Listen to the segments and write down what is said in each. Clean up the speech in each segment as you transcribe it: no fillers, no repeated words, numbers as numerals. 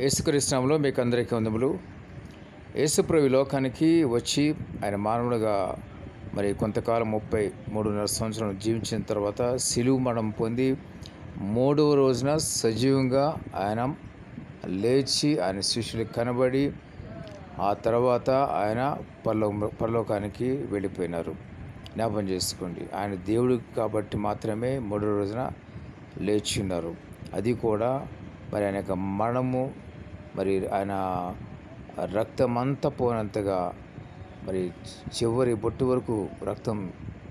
యేసుక్రీస్తు నామములో మీకు అందరికీ వందములు. యేసుప్రభు ఈ లోకానికి వచ్చి ఆయన మానవుడిగా మరి కొంతకాలం 33.5 సంవత్సరాలు జీవించిన తర్వాత సిలువ మరణం పొంది 3వ రోజున సజీవంగా ఆయన లేచి ఆయన శిష్యులకు కనబడి ఆ తర్వాత ఆయన పరలోకానికి వెళ్ళిపోయినారు. జ్ఞాపకం చేసుకోండి, ఆయన దేవుడు కాబట్టి మాత్రమే 3వ రోజున లేచి ఉన్నారు. అది కూడా మరి ఆయన యొక్క మరణము, మరి ఆయన రక్తమంతా పోయినంతగా, మరి చివరి బొట్టు వరకు రక్తం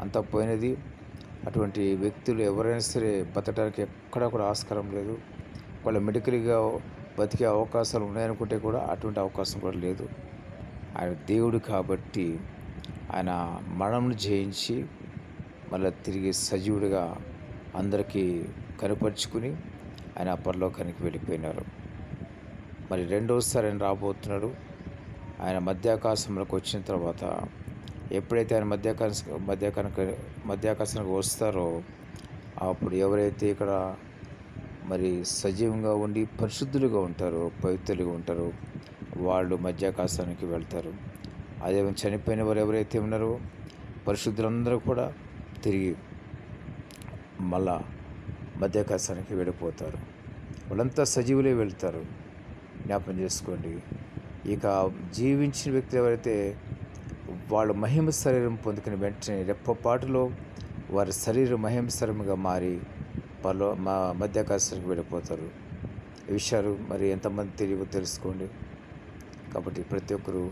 అంతా పోయినది. అటువంటి వ్యక్తులు ఎవరైనా సరే బతకడానికి ఎక్కడా కూడా ఆస్కారం లేదు. వాళ్ళ మెడికల్గా బతికే అవకాశాలు ఉన్నాయనుకుంటే కూడా అటువంటి అవకాశం కూడా లేదు. ఆయన దేవుడు కాబట్టి ఆయన మరణంను జయించి మళ్ళీ తిరిగి సజీవుడిగా అందరికీ కనపరుచుకుని ఆయన పరలోకానికి వెళ్ళిపోయినారు. మరి రెండవసారి ఆయన రాబోతున్నాడు. ఆయన మధ్యాకాశంలోకి వచ్చిన తర్వాత ఎప్పుడైతే ఆయన మధ్యాకాశానికి వస్తారో అప్పుడు ఎవరైతే ఇక్కడ మరి సజీవంగా ఉండి పరిశుద్ధులుగా ఉంటారో, పవిత్రులుగా ఉంటారో వాళ్ళు మధ్యాకాశానికి వెళ్తారు. అదే చనిపోయిన వారు ఎవరైతే ఉన్నారో పరిశుద్ధులందరూ కూడా తిరిగి మళ్ళా మధ్యాకాశానికి వెళ్ళిపోతారు. వాళ్ళంతా సజీవులే వెళ్తారు. జ్ఞాపకం చేసుకోండి. ఇక జీవించిన వ్యక్తులు ఎవరైతే వాళ్ళు మహిమ శరీరం పొందుకుని వెంటనే రెప్పపాటులో వారి శరీరం మహిమ శరీరంగా మారి మధ్యాకాశానికి వెళ్ళిపోతారు. ఈ విషయాలు మరి ఎంతమంది తెలియవో తెలుసుకోండి. కాబట్టి ప్రతి ఒక్కరూ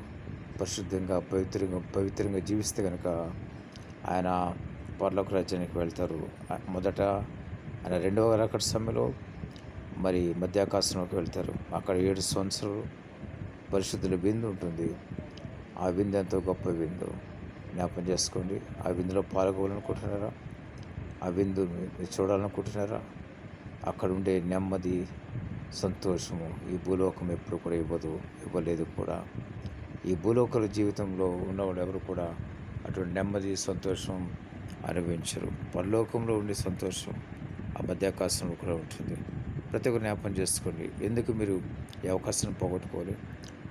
పరిశుద్ధంగా పవిత్రంగా జీవిస్తే కనుక ఆయన పరలోక రాజ్యానికి వెళ్తారు. మొదట ఆయన 2వ రాకడ సమయంలో మరి మధ్యాకాశంలోకి వెళ్తారు. అక్కడ 7 సంవత్సరాలు పరిశుద్ధుల విందు ఉంటుంది. ఆ విందు ఎంతో గొప్ప విందు. జ్ఞాపకం చేసుకోండి. ఆ విందులో పాల్గొనాలనుకుంటున్నారా? ఆ విందు మీరు చూడాలనుకుంటున్నారా? అక్కడ ఉండే నెమ్మది, సంతోషము ఈ భూలోకం ఎప్పుడు కూడా ఇవ్వలేదు కూడా. ఈ భూలోకాల జీవితంలో ఉన్నవాళ్ళు ఎవరు కూడా అటువంటి నెమ్మది, సంతోషం అనుభవించరు. పరలోకంలో ఉండే సంతోషం ఆ మధ్యాకాశంలో కూడా ఉంటుంది. ప్రతి ఒక్కరు జ్ఞాపకం చేసుకోండి. ఎందుకు మీరు ఈ అవకాశాన్ని పోగొట్టుకోవాలి?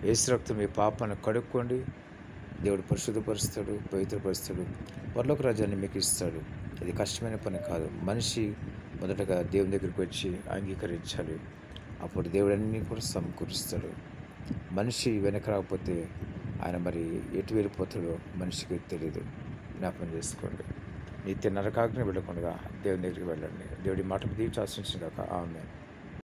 యేసు రక్తం మీ పాపాన్ని కడుక్కోండి. దేవుడు పరిశుద్ధపరుస్తాడు, పవిత్రపరుస్తాడు, పరలోక రాజ్యాన్ని మీకు ఇస్తాడు. ఇది కష్టమైన పని కాదు. మనిషి మొదటగా దేవుని దగ్గరికి వచ్చి అంగీకరించాలి. అప్పుడు దేవుడు అన్నీ కూడా సమకూరుస్తాడు. మనిషి వెనక రాకపోతే ఆయన మరి ఎటు వెళ్ళిపోతాడో మనిషికి తెలియదు. జ్ఞాపకం చేసుకోండి. నిత్య నరకాగ్ని వెళ్ళకుండా దేవుని దగ్గరికి వెళ్ళండి. దేవుడి మాట దీవించి ఆశించిన కాక ఆమేన్.